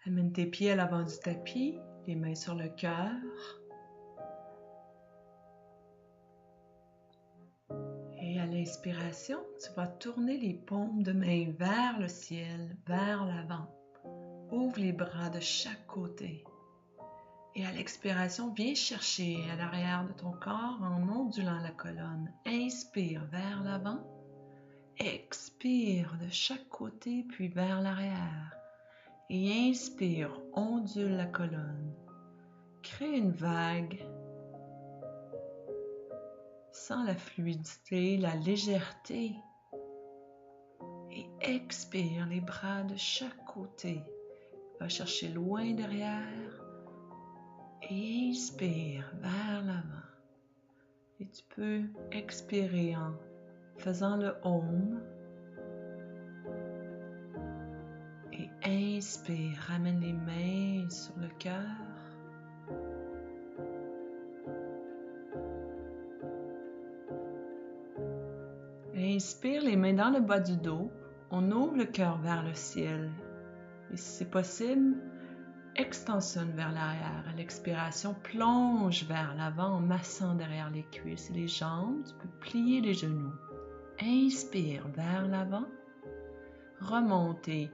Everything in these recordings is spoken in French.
Amène tes pieds à l'avant du tapis, les mains sur le cœur. Et à l'inspiration, tu vas tourner les paumes de main vers le ciel, vers l'avant. Ouvre les bras de chaque côté. Et à l'expiration, viens chercher à l'arrière de ton corps en ondulant la colonne. Inspire vers l'avant. Expire de chaque côté, puis vers l'arrière. Et inspire, ondule la colonne. Crée une vague. Sens la fluidité, la légèreté. Et expire les bras de chaque côté. Va chercher loin derrière. Et inspire vers l'avant. Et tu peux expirer en faisant le Om. Et inspire, ramène les mains sur le cœur. Inspire les mains dans le bas du dos. On ouvre le cœur vers le ciel. Et si c'est possible, extensionne vers l'arrière. À l'expiration, plonge vers l'avant en massant derrière les cuisses et les jambes. Tu peux plier les genoux. Inspire vers l'avant. Remonte et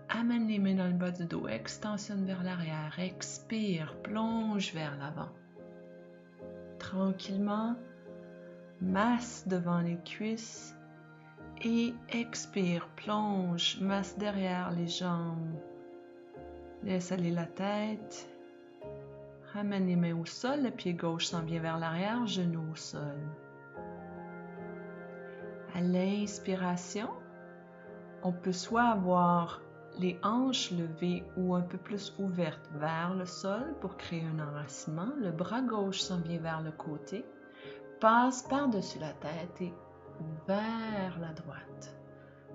amène les mains dans le bas du dos. Extensionne vers l'arrière. Expire, plonge vers l'avant. Tranquillement, masse devant les cuisses. Et expire, plonge, masse derrière les jambes. Laisse aller la tête. Ramène les mains au sol. Le pied gauche s'en vient vers l'arrière, genou au sol. À l'inspiration, on peut soit avoir les hanches levées ou un peu plus ouvertes vers le sol pour créer un enracinement. Le bras gauche s'en vient vers le côté. Passe par-dessus la tête et vers la droite.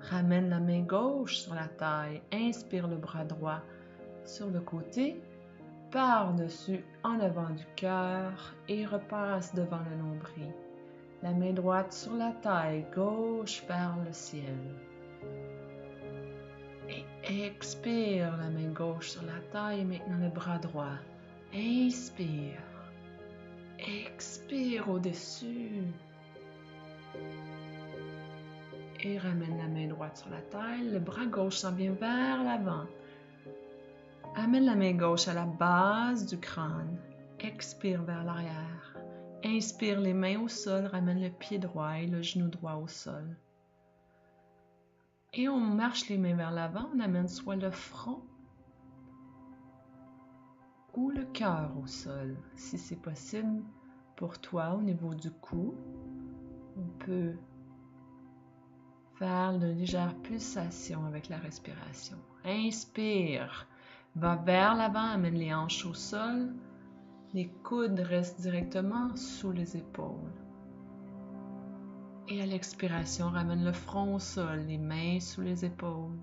Ramène la main gauche sur la taille. Inspire le bras droit sur le côté. Par-dessus en avant du cœur et repasse devant le nombril. La main droite sur la taille, gauche vers le ciel. Et expire la main gauche sur la taille et maintenant le bras droit. Inspire. Expire au-dessus. Et ramène la main droite sur la taille. Le bras gauche s'en vient vers l'avant. Amène la main gauche à la base du crâne. Expire vers l'arrière. Inspire les mains au sol. Ramène le pied droit et le genou droit au sol. Et on marche les mains vers l'avant. On amène soit le front ou le cœur au sol. Si c'est possible pour toi au niveau du cou, on peut faire de légères pulsations avec la respiration. Inspire, va vers l'avant, amène les hanches au sol. Les coudes restent directement sous les épaules. Et à l'expiration, ramène le front au sol, les mains sous les épaules.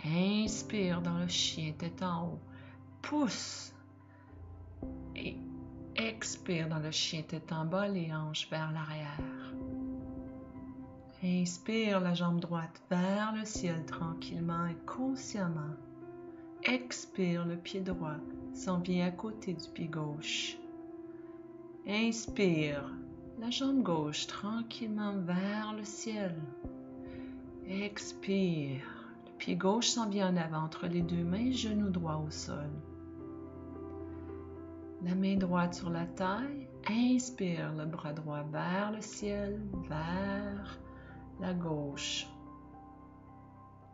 Inspire dans le chien, tête en haut. Pousse. Et expire dans le chien, tête en bas, les hanches vers l'arrière. Inspire la jambe droite vers le ciel tranquillement et consciemment. Expire, le pied droit s'en vient à côté du pied gauche. Inspire, la jambe gauche tranquillement vers le ciel. Expire, le pied gauche s'en vient en avant entre les deux mains, genou droit au sol. La main droite sur la taille. Inspire, le bras droit vers le ciel, vers la gauche.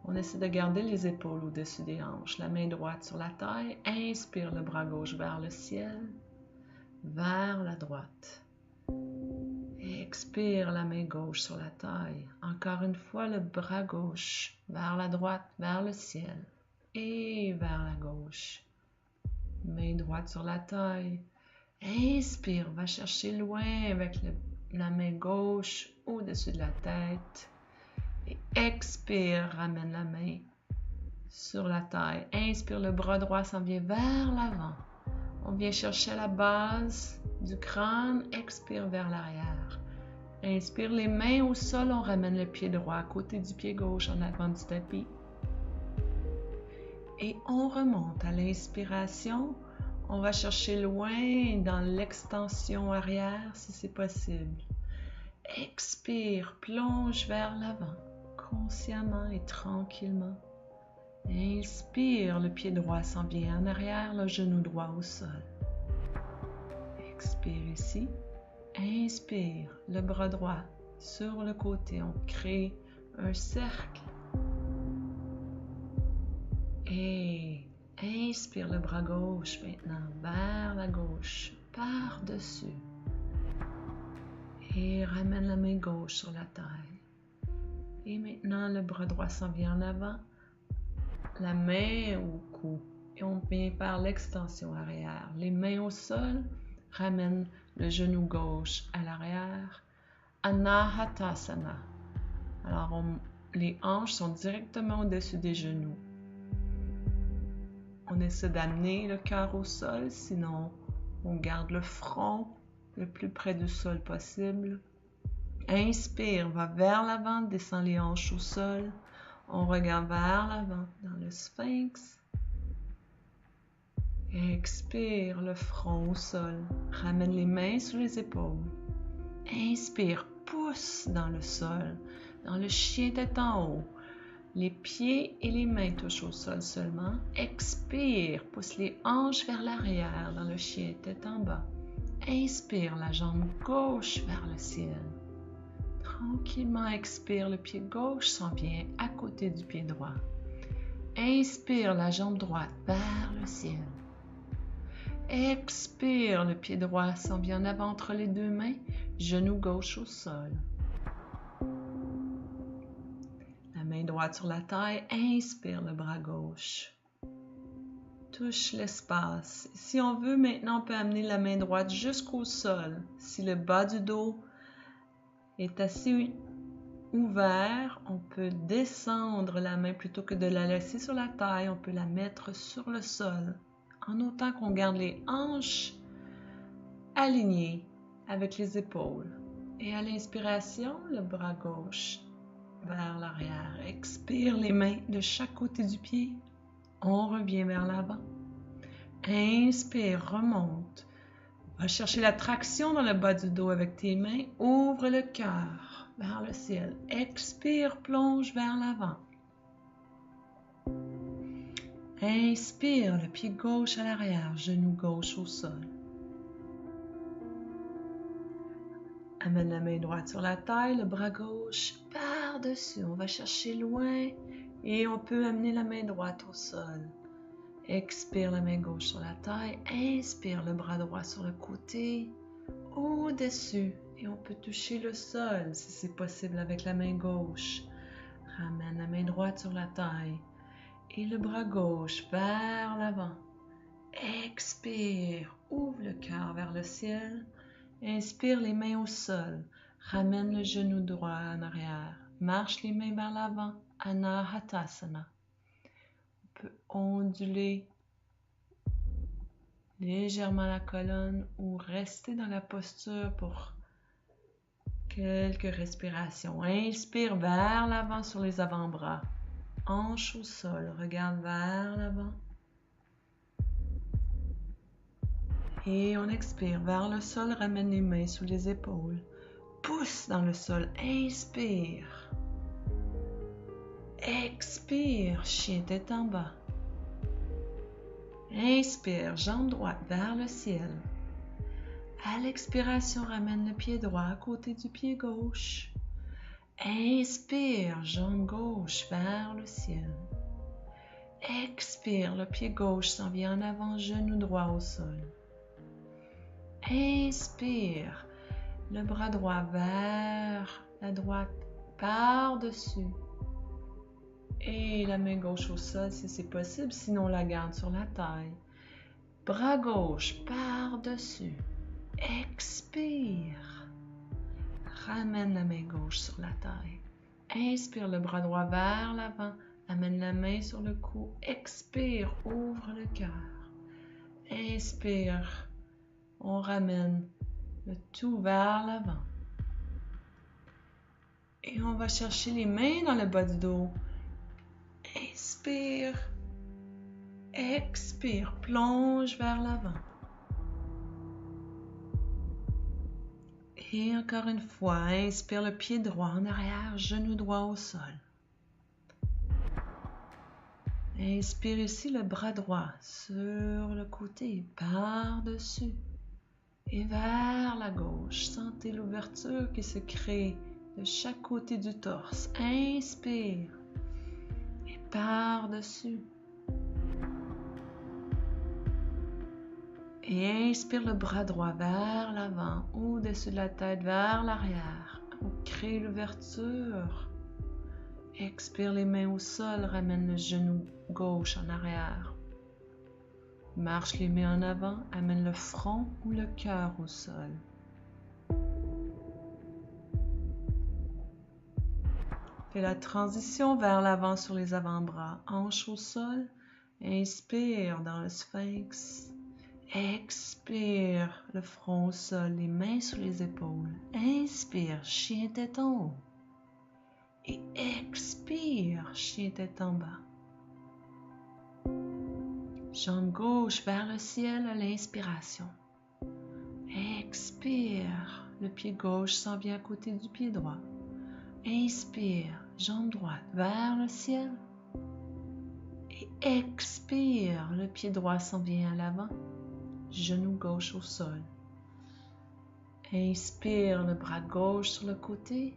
On essaie de garder les épaules au-dessus des hanches. La main droite sur la taille. Inspire le bras gauche vers le ciel, vers la droite. Expire la main gauche sur la taille. Encore une fois, le bras gauche vers la droite, vers le ciel et vers la gauche. Main droite sur la taille. Inspire, va chercher loin avec la main gauche au-dessus de la tête. Et expire, ramène la main sur la taille. Inspire, le bras droit s'en vient vers l'avant. On vient chercher la base du crâne. Expire vers l'arrière. Inspire, les mains au sol. On ramène le pied droit à côté du pied gauche en avant du tapis. Et on remonte à l'inspiration. On va chercher loin dans l'extension arrière si c'est possible. Expire, plonge vers l'avant, consciemment et tranquillement. Inspire, le pied droit s'en vient en arrière, le genou droit au sol. Expire ici. Inspire, le bras droit sur le côté. On crée un cercle. Et inspire le bras gauche maintenant vers la gauche, par-dessus. Et ramène la main gauche sur la taille. Et maintenant, le bras droit s'en vient en avant, la main au cou. Et on vient par l'extension arrière. Les mains au sol, ramène le genou gauche à l'arrière. Anahatasana. Alors, les hanches sont directement au-dessus des genoux. On essaie d'amener le cœur au sol, sinon on garde le front le plus près du sol possible. Inspire, va vers l'avant, descend les hanches au sol. On regarde vers l'avant dans le sphinx. Expire, le front au sol. Ramène les mains sous les épaules. Inspire, pousse dans le sol, dans le chien tête en haut. Les pieds et les mains touchent au sol seulement. Expire, pousse les hanches vers l'arrière dans le chien tête en bas. Inspire, la jambe gauche vers le ciel. Tranquillement expire, le pied gauche s'en vient à côté du pied droit. Inspire, la jambe droite vers le ciel. Expire, le pied droit s'en vient en avant entre les deux mains, genou gauche au sol. La main droite sur la taille, inspire le bras gauche. Touche l'espace. Si on veut, maintenant, on peut amener la main droite jusqu'au sol. Si le bas du dos est assez ouvert, on peut descendre la main plutôt que de la laisser sur la taille. On peut la mettre sur le sol, en autant qu'on garde les hanches alignées avec les épaules. Et à l'inspiration, le bras gauche vers l'arrière. Expire les mains de chaque côté du pied. On revient vers l'avant. Inspire, remonte. Va chercher la traction dans le bas du dos avec tes mains. Ouvre le cœur vers le ciel. Expire, plonge vers l'avant. Inspire, le pied gauche à l'arrière, genou gauche au sol. Amène la main droite sur la taille, le bras gauche par-dessus. On va chercher loin et on peut amener la main droite au sol. Expire la main gauche sur la taille. Inspire le bras droit sur le côté, au-dessus. Et on peut toucher le sol si c'est possible avec la main gauche. Ramène la main droite sur la taille et le bras gauche vers l'avant. Expire, ouvre le cœur vers le ciel. Inspire les mains au sol. Ramène le genou droit en arrière. Marche les mains vers l'avant. Anahatasana. On peut onduler légèrement la colonne ou rester dans la posture pour quelques respirations. Inspire vers l'avant sur les avant-bras. Hanche au sol. Regarde vers l'avant. Et on expire vers le sol, ramène les mains sous les épaules. Pousse dans le sol, inspire. Expire, chien tête en bas. Inspire, jambe droite vers le ciel. À l'expiration, ramène le pied droit à côté du pied gauche. Inspire, jambe gauche vers le ciel. Expire, le pied gauche s'en vient en avant, genou droit au sol. Inspire, le bras droit vers la droite, par-dessus. Et la main gauche au sol si c'est possible, sinon on la garde sur la taille. Bras gauche par-dessus. Expire. Ramène la main gauche sur la taille. Inspire le bras droit vers l'avant. Amène la main sur le cou. Expire, ouvre le cœur. Inspire. On ramène le tout vers l'avant. Et on va chercher les mains dans le bas du dos. Inspire. Expire, plonge vers l'avant. Et encore une fois, inspire le pied droit en arrière, genou droit au sol. Inspire ici le bras droit sur le côté, par-dessus et vers la gauche. Sentez l'ouverture qui se crée de chaque côté du torse. Inspire et par-dessus. Et inspire le bras droit vers l'avant, au-dessus de la tête, vers l'arrière. On crée l'ouverture. Expire les mains au sol, ramène le genou gauche en arrière. Marche les mains en avant, amène le front ou le cœur au sol. Fais la transition vers l'avant sur les avant-bras, hanche au sol. Inspire dans le sphinx. Expire, le front au sol, les mains sur les épaules. Inspire, chien tête en haut. Et expire, chien tête en bas. Jambe gauche vers le ciel à l'inspiration. Expire, le pied gauche s'en vient à côté du pied droit. Inspire, jambe droite vers le ciel. Et expire, le pied droit s'en vient à l'avant. Genou gauche au sol. Inspire, le bras gauche sur le côté,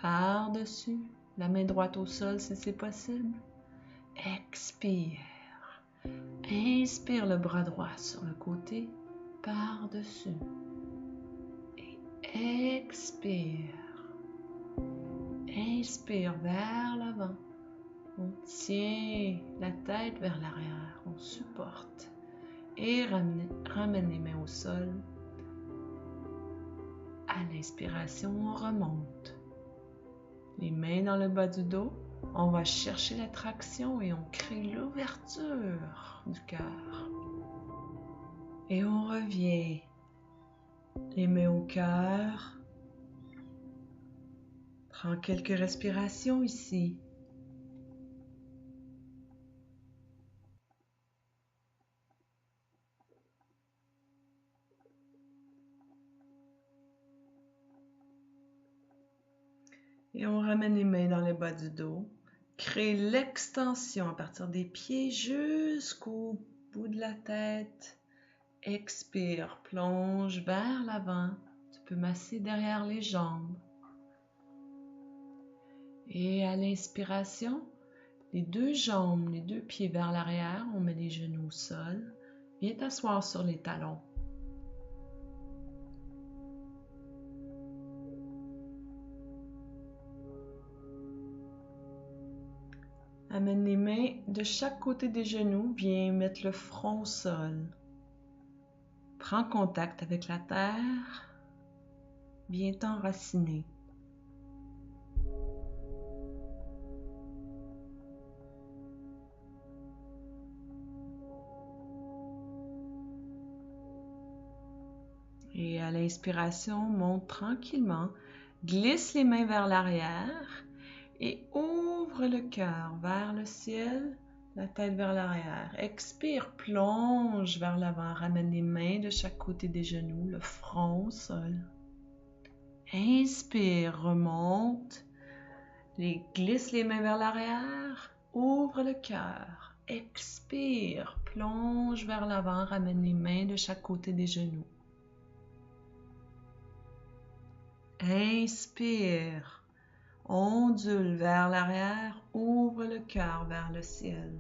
par-dessus, la main droite au sol si c'est possible. Expire. Inspire, le bras droit sur le côté, par-dessus. Et expire. Inspire vers l'avant. On tient la tête vers l'arrière, on supporte. Et ramène les mains au sol. À l'inspiration, on remonte. Les mains dans le bas du dos. On va chercher la traction et on crée l'ouverture du cœur. Et on revient. Les mains au cœur. Prends quelques respirations ici. Et on ramène les mains dans le bas du dos. Crée l'extension à partir des pieds jusqu'au bout de la tête. Expire, plonge vers l'avant. Tu peux masser derrière les jambes. Et à l'inspiration, les deux jambes, les deux pieds vers l'arrière, on met les genoux au sol. Viens t'asseoir sur les talons. Amène les mains de chaque côté des genoux, viens mettre le front au sol. Prends contact avec la terre, viens t'enraciner. Et à l'inspiration, monte tranquillement, glisse les mains vers l'arrière et ouvre le cœur vers le ciel, la tête vers l'arrière. Expire, plonge vers l'avant, ramène les mains de chaque côté des genoux, le front au sol. Inspire, remonte, glisse les mains vers l'arrière, ouvre le cœur. Expire, plonge vers l'avant, ramène les mains de chaque côté des genoux. Inspire, ondule vers l'arrière, ouvre le cœur vers le ciel.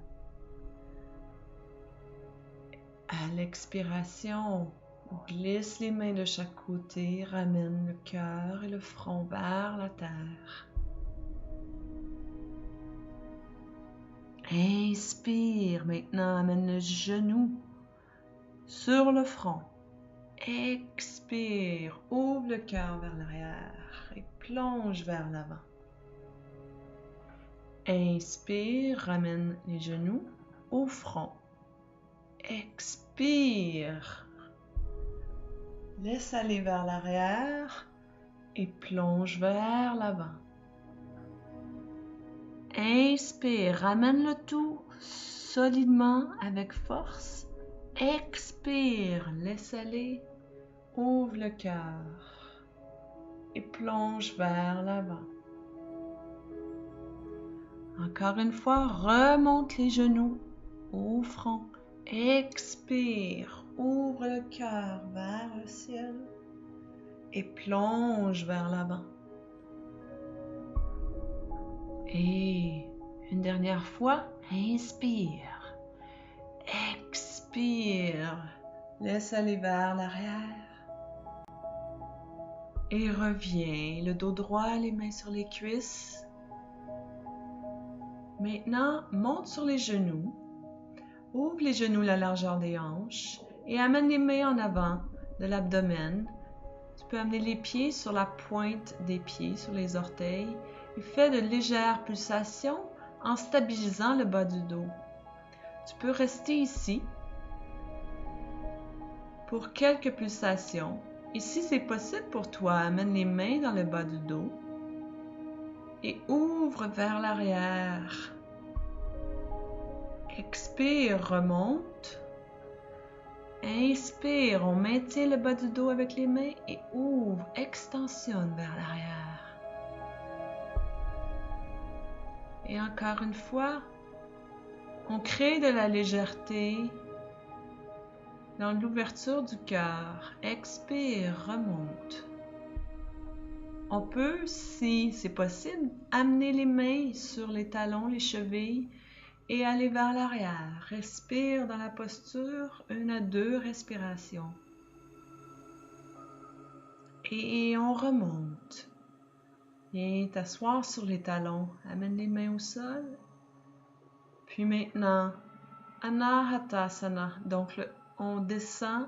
À l'expiration, glisse les mains de chaque côté, ramène le cœur et le front vers la terre. Inspire, maintenant amène le genou sur le front. Expire, ouvre le cœur vers l'arrière et plonge vers l'avant. Inspire, ramène les genoux au front. Expire, laisse aller vers l'arrière et plonge vers l'avant. Inspire, ramène le tout solidement avec force. Expire, laisse aller. Ouvre le cœur et plonge vers l'avant. Encore une fois, remonte les genoux au front. Expire, ouvre le cœur vers le ciel et plonge vers l'avant. Et une dernière fois, inspire, expire, laisse aller vers l'arrière et reviens, le dos droit, les mains sur les cuisses. Maintenant, monte sur les genoux, ouvre les genoux la largeur des hanches et amène les mains en avant de l'abdomen. Tu peux amener les pieds sur la pointe des pieds, sur les orteils, et fais de légères pulsations en stabilisant le bas du dos. Tu peux rester ici pour quelques pulsations. Et si c'est possible pour toi, amène les mains dans le bas du dos et ouvre vers l'arrière. Expire, remonte. Inspire, on maintient le bas du dos avec les mains et ouvre, extensionne vers l'arrière. Et encore une fois, on crée de la légèreté dans l'ouverture du cœur. Expire, remonte. On peut, si c'est possible, amener les mains sur les talons, les chevilles et aller vers l'arrière. Respire dans la posture, 1 à 2 respirations. Et on remonte. Viens t'asseoir sur les talons, amène les mains au sol. Puis maintenant, Anahatasana, donc on descend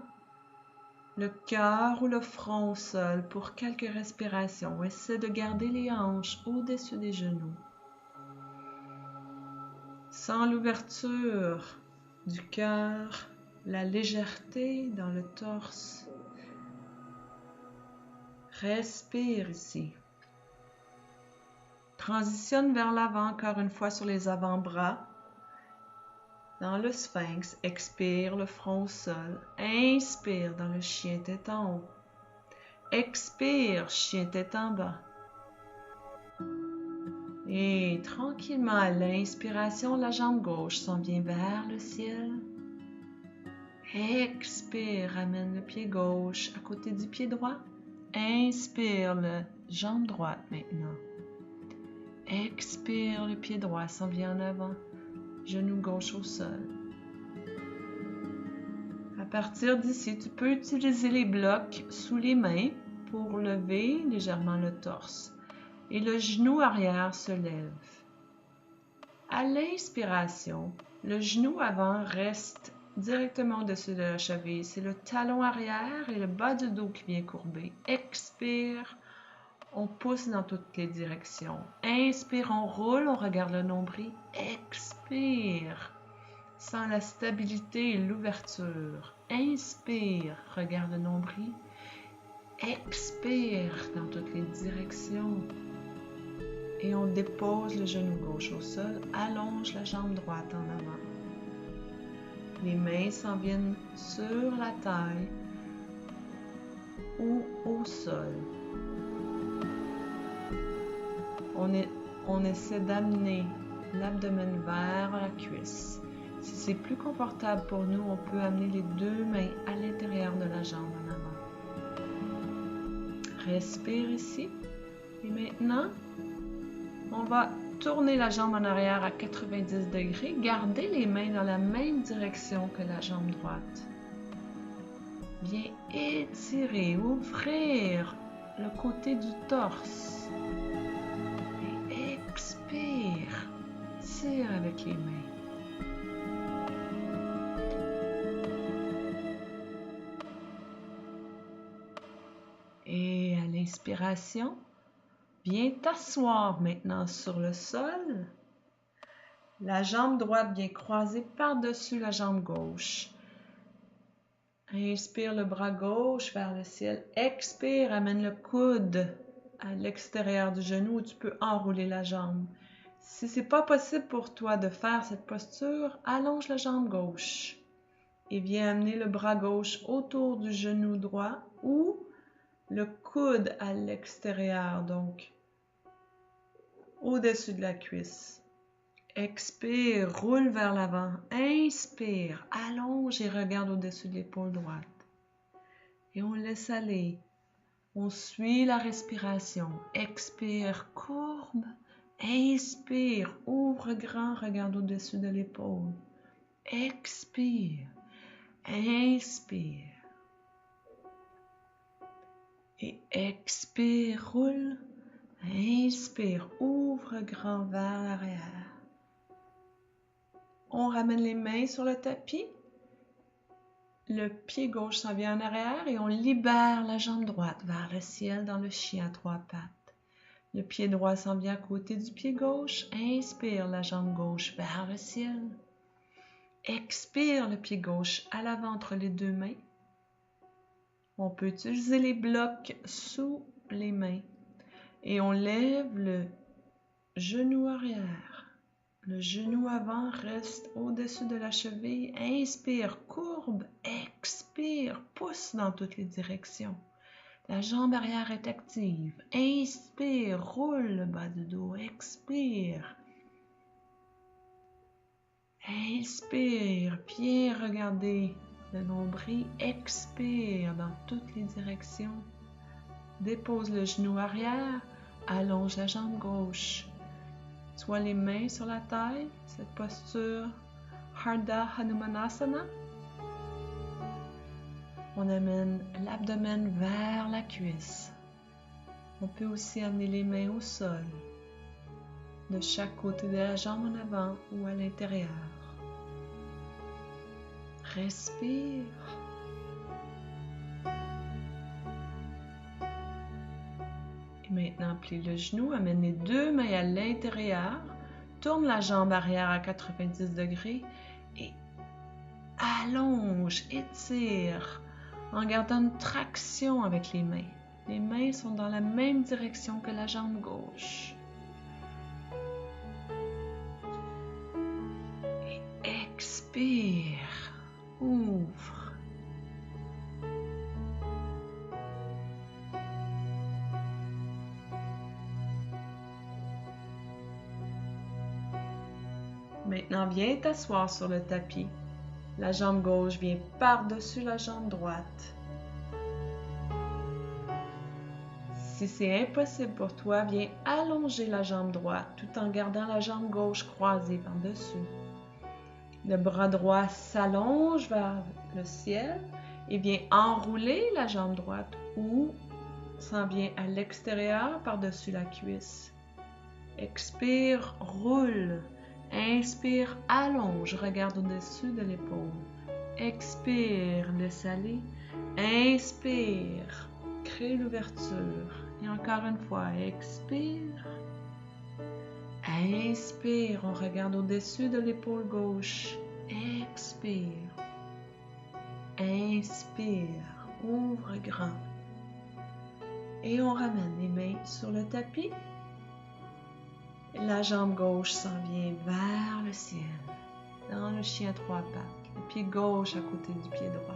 le cœur ou le front au sol pour quelques respirations. Essaie de garder les hanches au-dessus des genoux. Sens l'ouverture du cœur, la légèreté dans le torse. Respire ici. Transitionne vers l'avant encore une fois sur les avant-bras. Dans le sphinx, expire le front au sol. Inspire dans le chien tête en haut. Expire, chien tête en bas. Et tranquillement, à l'inspiration, la jambe gauche s'en vient vers le ciel. Expire, ramène le pied gauche à côté du pied droit. Inspire, la jambe droite maintenant. Expire, le pied droit s'en vient en avant. Genou gauche au sol. À partir d'ici, tu peux utiliser les blocs sous les mains pour lever légèrement le torse. Et le genou arrière se lève. À l'inspiration, le genou avant reste directement au-dessus de la cheville. C'est le talon arrière et le bas du dos qui vient courber. Expire, on pousse dans toutes les directions. Inspire, on roule, on regarde le nombril. Expire, sens la stabilité et l'ouverture. Inspire, regarde le nombril. Expire dans toutes les directions. Et on dépose le genou gauche au sol, allonge la jambe droite en avant. Les mains s'en viennent sur la taille ou au sol. On essaie d'amener l'abdomen vers la cuisse. Si c'est plus confortable pour nous, on peut amener les 2 mains à l'intérieur de la jambe en avant. Respire ici. Et maintenant, on va tourner la jambe en arrière à 90 degrés. Gardez les mains dans la même direction que la jambe droite. Viens étirer, ouvrir le côté du torse. Et expire. Tire avec les mains. Et à l'inspiration, viens t'asseoir maintenant sur le sol. La jambe droite vient croiser par-dessus la jambe gauche. Inspire le bras gauche vers le ciel. Expire, amène le coude à l'extérieur du genou où tu peux enrouler la jambe. Si ce n'est pas possible pour toi de faire cette posture, allonge la jambe gauche et viens amener le bras gauche autour du genou droit ou le coude à l'extérieur, donc au-dessus de la cuisse. Expire, roule vers l'avant. Inspire, allonge et regarde au-dessus de l'épaule droite. Et on laisse aller. On suit la respiration. Expire, courbe. Inspire, ouvre grand, regarde au-dessus de l'épaule. Expire, inspire. Et expire, roule. Inspire, ouvre grand vers l'arrière. On ramène les mains sur le tapis. Le pied gauche s'en vient en arrière et on libère la jambe droite vers le ciel dans le chien à 3 pattes. Le pied droit s'en vient à côté du pied gauche. Inspire la jambe gauche vers le ciel. Expire le pied gauche à l'avant entre les 2 mains. On peut utiliser les blocs sous les mains. Et on lève le genou arrière. Le genou avant reste au-dessus de la cheville. Inspire, courbe, expire, pousse dans toutes les directions. La jambe arrière est active. Inspire, roule le bas du dos. Expire. Inspire, bien regarder le nombril. Expire dans toutes les directions. Dépose le genou arrière. Allonge la jambe gauche. Soit les mains sur la taille, cette posture Ardha Hanumanasana. On amène l'abdomen vers la cuisse. On peut aussi amener les mains au sol, de chaque côté de la jambe en avant ou à l'intérieur. Respire. Et maintenant, plie le genou, amène les 2 mains à l'intérieur, tourne la jambe arrière à 90 degrés et allonge, étire en gardant une traction avec les mains. Les mains sont dans la même direction que la jambe gauche. Et expire, ouvre. Maintenant, viens t'asseoir sur le tapis. La jambe gauche vient par-dessus la jambe droite. Si c'est impossible pour toi, viens allonger la jambe droite tout en gardant la jambe gauche croisée par-dessus. Le bras droit s'allonge vers le ciel et vient enrouler la jambe droite ou s'en vient à l'extérieur par-dessus la cuisse. Expire, roule. Inspire, allonge, regarde au-dessus de l'épaule. Expire, laisse aller. Inspire, crée l'ouverture. Et encore une fois, expire. Inspire, on regarde au-dessus de l'épaule gauche. Expire. Inspire, ouvre grand. Et on ramène les mains sur le tapis. La jambe gauche s'en vient vers le ciel, dans le chien à 3 pattes. Le pied gauche à côté du pied droit.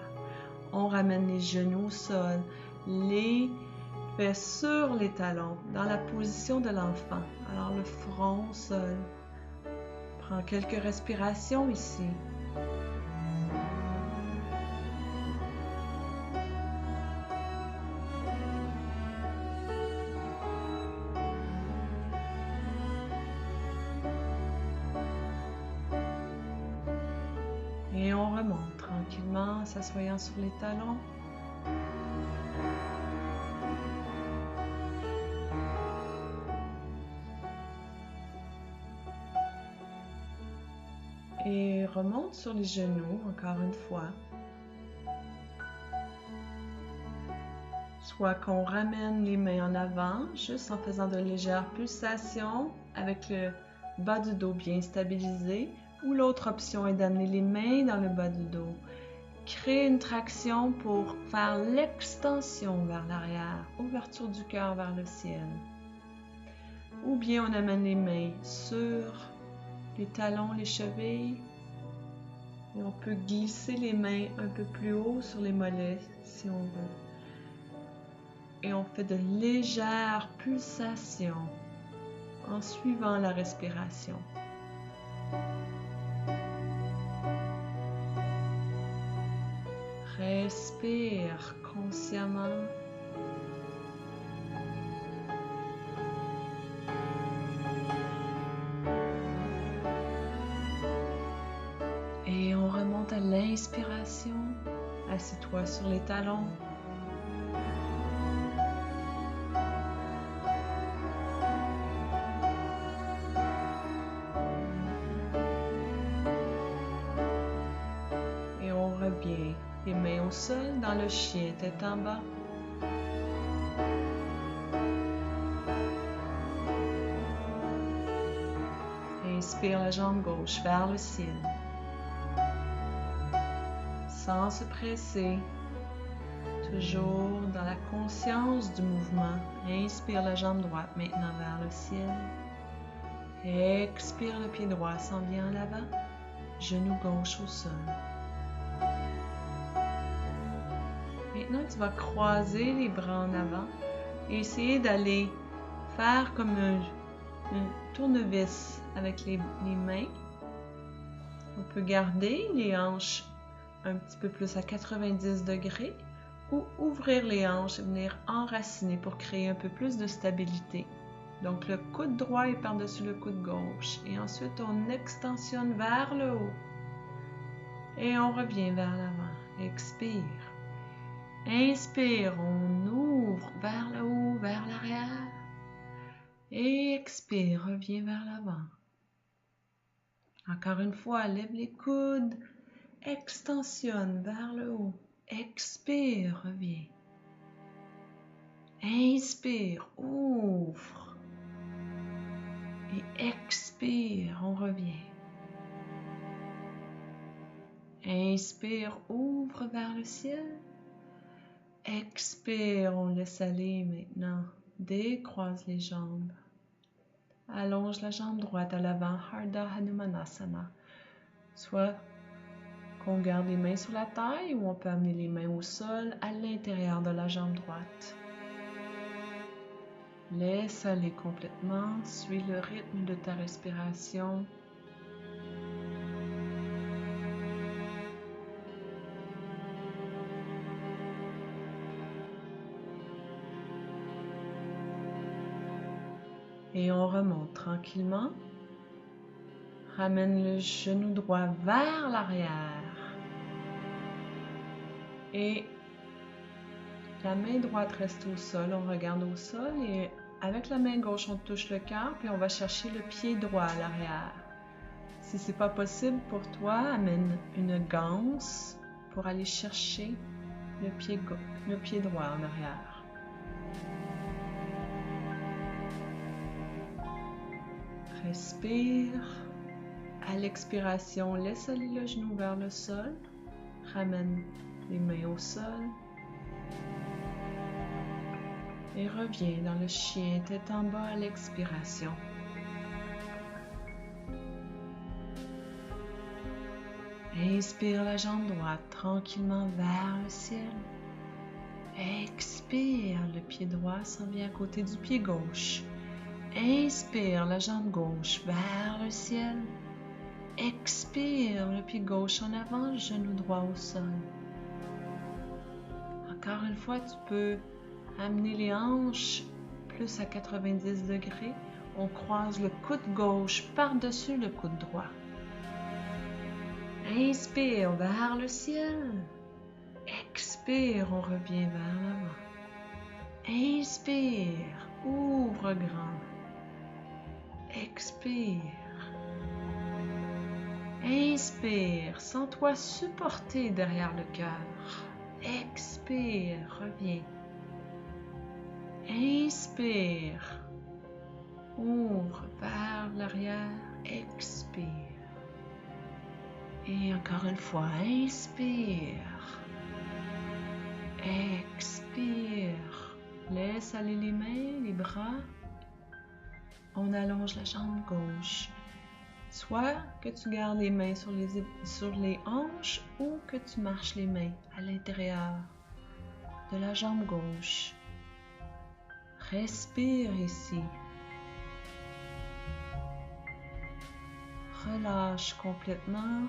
On ramène les genoux au sol, les fesses sur les talons, dans la position de l'enfant. Alors le front au sol. Prends quelques respirations ici. Et on remonte tranquillement, s'assoyant sur les talons. Et remonte sur les genoux, encore une fois. Soit qu'on ramène les mains en avant, juste en faisant de légères pulsations avec le bas du dos bien stabilisé. Ou l'autre option est d'amener les mains dans le bas du dos. Créer une traction pour faire l'extension vers l'arrière, ouverture du cœur vers le ciel. Ou bien on amène les mains sur les talons, les chevilles. Et on peut glisser les mains un peu plus haut sur les mollets si on veut. Et on fait de légères pulsations en suivant la respiration. Respire consciemment. Et on remonte à l'inspiration. Assieds-toi sur les talons. Et on revient. Les mains au sol dans le chien, tête en bas. Inspire la jambe gauche vers le ciel. Sans se presser, toujours dans la conscience du mouvement. Inspire la jambe droite maintenant vers le ciel. Expire, le pied droit s'en vient en avant. Genou gauche au sol. Maintenant, tu vas croiser les bras en avant et essayer d'aller faire comme un tournevis avec les mains. On peut garder les hanches un petit peu plus à 90 degrés ou ouvrir les hanches et venir enraciner pour créer un peu plus de stabilité. Donc le coude droit est par-dessus le coude gauche et ensuite on extensionne vers le haut et on revient vers l'avant. Expire. Inspire, on ouvre vers le haut, vers l'arrière. Et expire, reviens vers l'avant. Encore une fois, lève les coudes, extensionne vers le haut. Expire, reviens. Inspire, ouvre. Et expire, on revient. Inspire, ouvre vers le ciel. Expire, on laisse aller maintenant. Décroise les jambes. Allonge la jambe droite à l'avant, Ardha Hanumanasana. Soit qu'on garde les mains sur la taille ou on peut amener les mains au sol à l'intérieur de la jambe droite. Laisse aller complètement, suis le rythme de ta respiration. Et on remonte tranquillement. Ramène le genou droit vers l'arrière. Et la main droite reste au sol. On regarde au sol et avec la main gauche, on touche le cœur puis on va chercher le pied droit à l'arrière. Si ce n'est pas possible pour toi, amène une ganse pour aller chercher le pied droit en arrière. Respire. À l'expiration, laisse aller le genou vers le sol. Ramène les mains au sol. Et reviens dans le chien, tête en bas à l'expiration. Inspire la jambe droite tranquillement vers le ciel. Expire, le pied droit s'en vient à côté du pied gauche. Inspire la jambe gauche vers le ciel. Expire, le pied gauche en avant, genou droit au sol. Encore une fois, tu peux amener les hanches plus à 90 degrés. On croise le coude gauche par-dessus le coude droit. Inspire vers le ciel. Expire, on revient vers l'avant. Inspire, ouvre grand. Expire. Inspire, sens-toi supporté derrière le cœur. Expire, reviens. Inspire, ouvre vers l'arrière, expire. Et encore une fois, inspire. Expire. Laisse aller les mains, les bras. on allonge la jambe gauche. Soit que tu gardes les mains sur les hanches ou que tu marches les mains à l'intérieur de la jambe gauche. Respire ici. Relâche complètement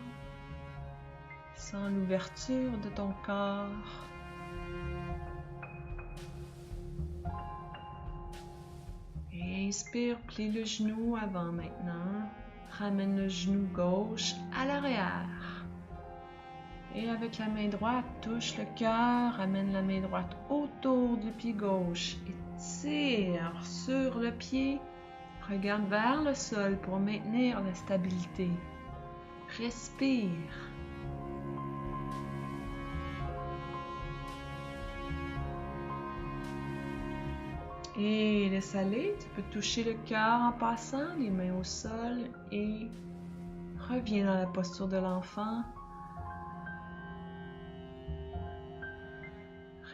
sans l'ouverture de ton corps. Et inspire, plie le genou avant maintenant. Ramène le genou gauche à l'arrière. Et avec la main droite, touche le cœur, ramène la main droite autour du pied gauche et tire sur le pied. Regarde vers le sol pour maintenir la stabilité. Respire. Et laisse aller, tu peux toucher le cœur en passant, les mains au sol et reviens dans la posture de l'enfant.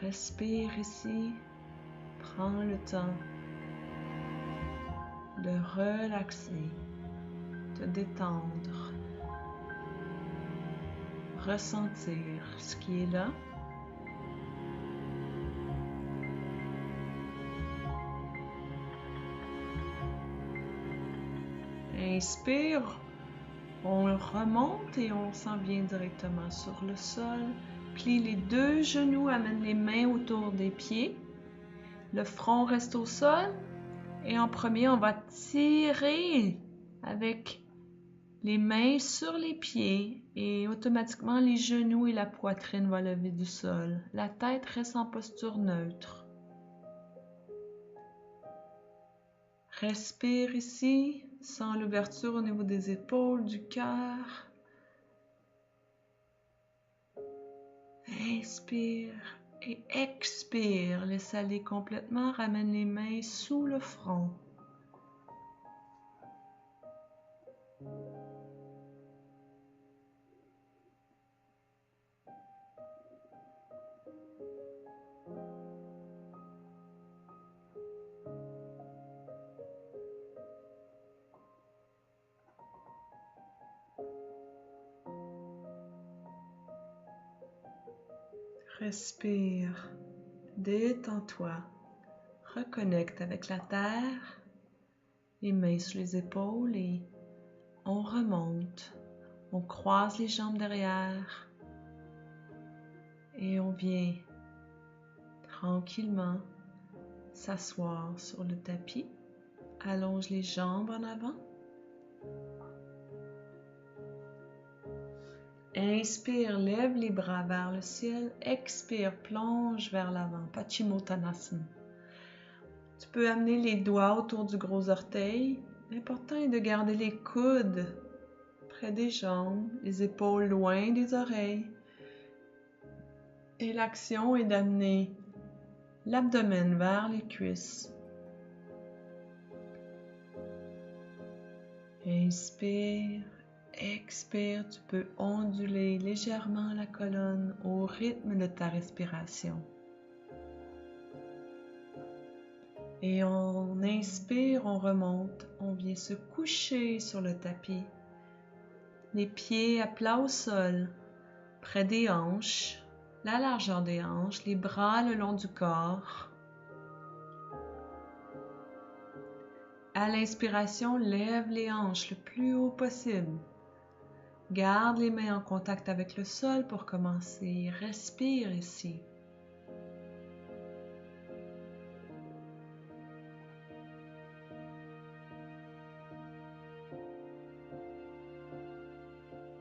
Respire ici, prends le temps de relaxer, de détendre, ressentir ce qui est là. Inspire, on remonte et on s'en vient directement sur le sol. Plie les deux genoux, amène les mains autour des pieds. Le front reste au sol. Et en premier, on va tirer avec les mains sur les pieds et automatiquement les genoux et la poitrine vont lever du sol. La tête reste en posture neutre. Respire ici, sans l'ouverture au niveau des épaules, du cœur. Inspire et expire. Laisse aller complètement. Ramène les mains sous le front. Respire, détends-toi, reconnecte avec la terre, les mains sur les épaules et on remonte, on croise les jambes derrière et on vient tranquillement s'asseoir sur le tapis, allonge les jambes en avant. Inspire, lève les bras vers le ciel. Expire, plonge vers l'avant. Paschimottanasana. Tu peux amener les doigts autour du gros orteil. L'important est de garder les coudes près des jambes, les épaules loin des oreilles. Et l'action est d'amener l'abdomen vers les cuisses. Inspire. Expire, tu peux onduler légèrement la colonne au rythme de ta respiration. Et on inspire, on remonte, on vient se coucher sur le tapis. Les pieds à plat au sol, près des hanches, la largeur des hanches, les bras le long du corps. À l'inspiration, lève les hanches le plus haut possible. Garde les mains en contact avec le sol pour commencer. Respire ici.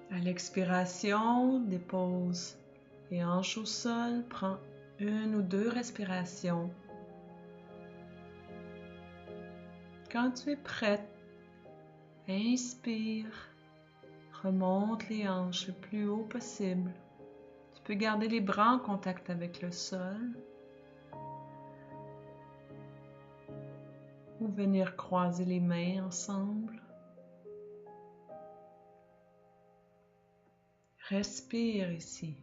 À l'expiration, dépose les hanches au sol. Prends une ou deux respirations. Quand tu es prête, inspire. Remonte les hanches le plus haut possible. Tu peux garder les bras en contact avec le sol. Ou venir croiser les mains ensemble. Respire ici.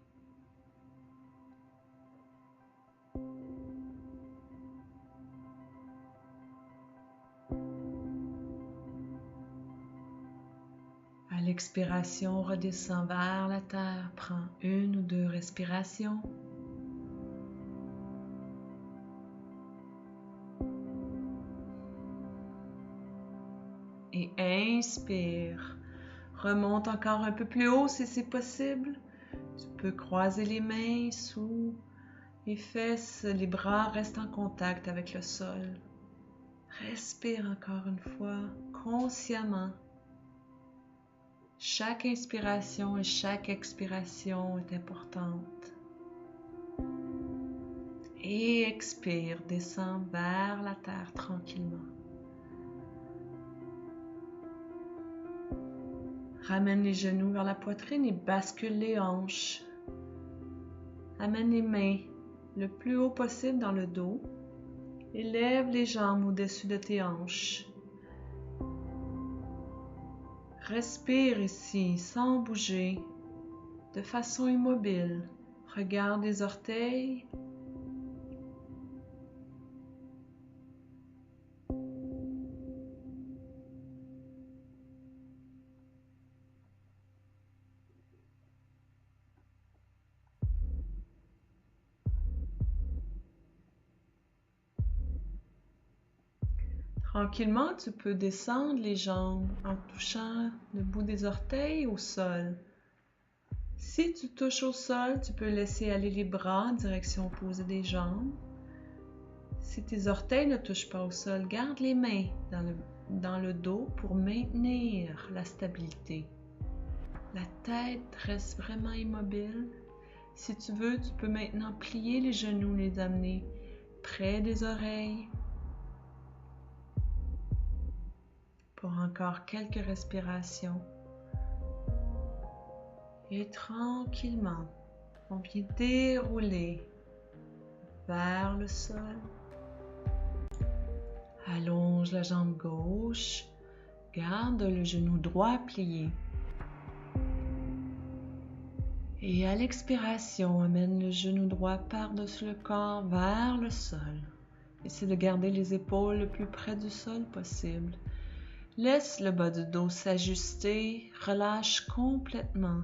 l'expiration, redescends vers la terre. Prends 1 ou 2 respirations. Et inspire. Remonte encore un peu plus haut si c'est possible. Tu peux croiser les mains sous les fesses. Les bras restent en contact avec le sol. Respire encore une fois, consciemment. Chaque inspiration et chaque expiration est importante. Et expire, descends vers la terre tranquillement. Ramène les genoux vers la poitrine et bascule les hanches. Amène les mains le plus haut possible dans le dos. Élève les jambes au-dessus de tes hanches. Respire ici sans bouger, de façon immobile. Regarde les orteils. Tranquillement, tu peux descendre les jambes en touchant le bout des orteils au sol. Si tu touches au sol, tu peux laisser aller les bras en direction opposée des jambes. Si tes orteils ne touchent pas au sol, garde les mains dans le dos pour maintenir la stabilité. La tête reste vraiment immobile. Si tu veux, tu peux maintenant plier les genoux, les amener près des oreilles. Pour encore quelques respirations. Et tranquillement, on vient dérouler vers le sol. Allonge la jambe gauche. Garde le genou droit plié. Et à l'expiration, amène le genou droit par-dessus le corps vers le sol. Essaie de garder les épaules le plus près du sol possible. Laisse le bas du dos s'ajuster, relâche complètement.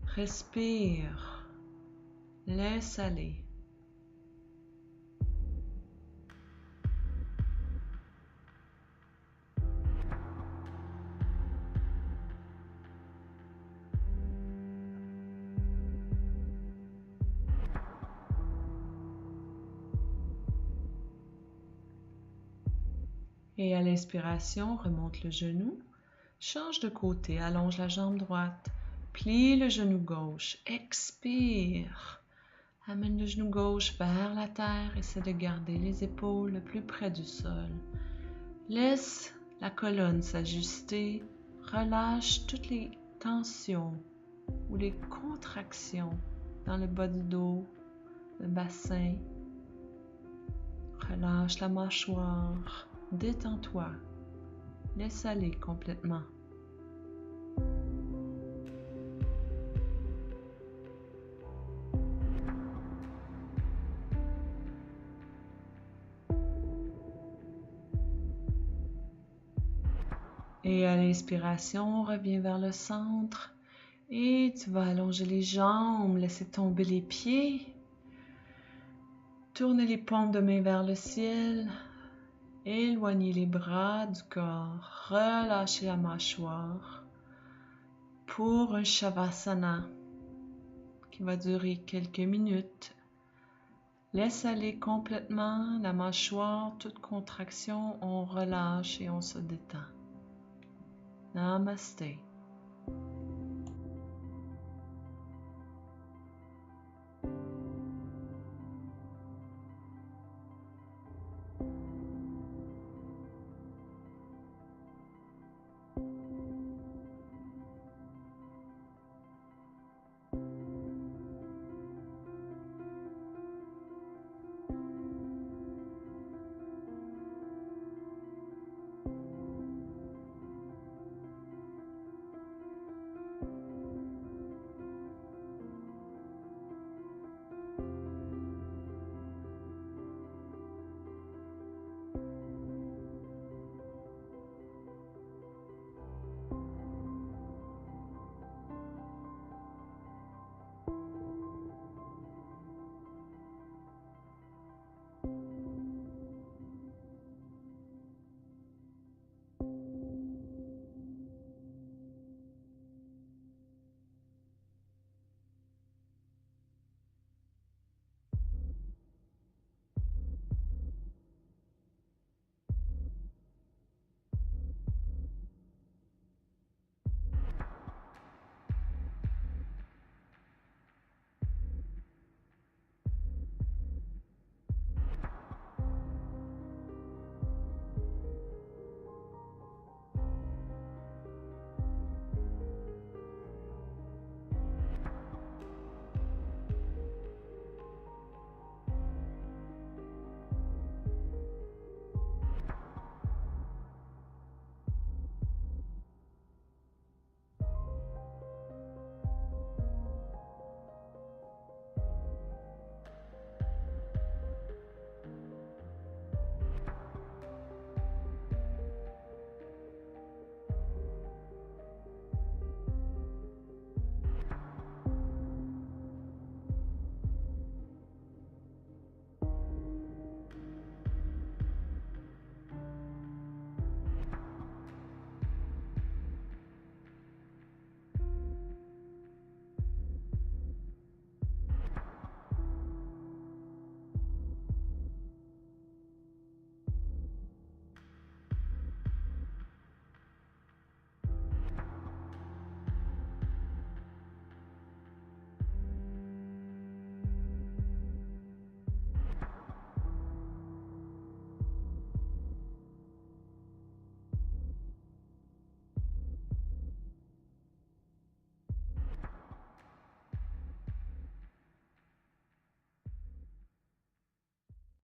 Respire, laisse aller. Et à l'inspiration, remonte le genou, change de côté, allonge la jambe droite, plie le genou gauche, expire. Amène le genou gauche vers la terre, essaie de garder les épaules le plus près du sol. Laisse la colonne s'ajuster, relâche toutes les tensions ou les contractions dans le bas du dos, le bassin. Relâche la mâchoire. Détends-toi, laisse aller complètement. Et à l'inspiration, reviens vers le centre et tu vas allonger les jambes, laisser tomber les pieds. Tourner les paumes de main vers le ciel. Éloignez les bras du corps, relâchez la mâchoire pour un Shavasana qui va durer quelques minutes. Laisse aller complètement la mâchoire, toute contraction, on relâche et on se détend. Namasté.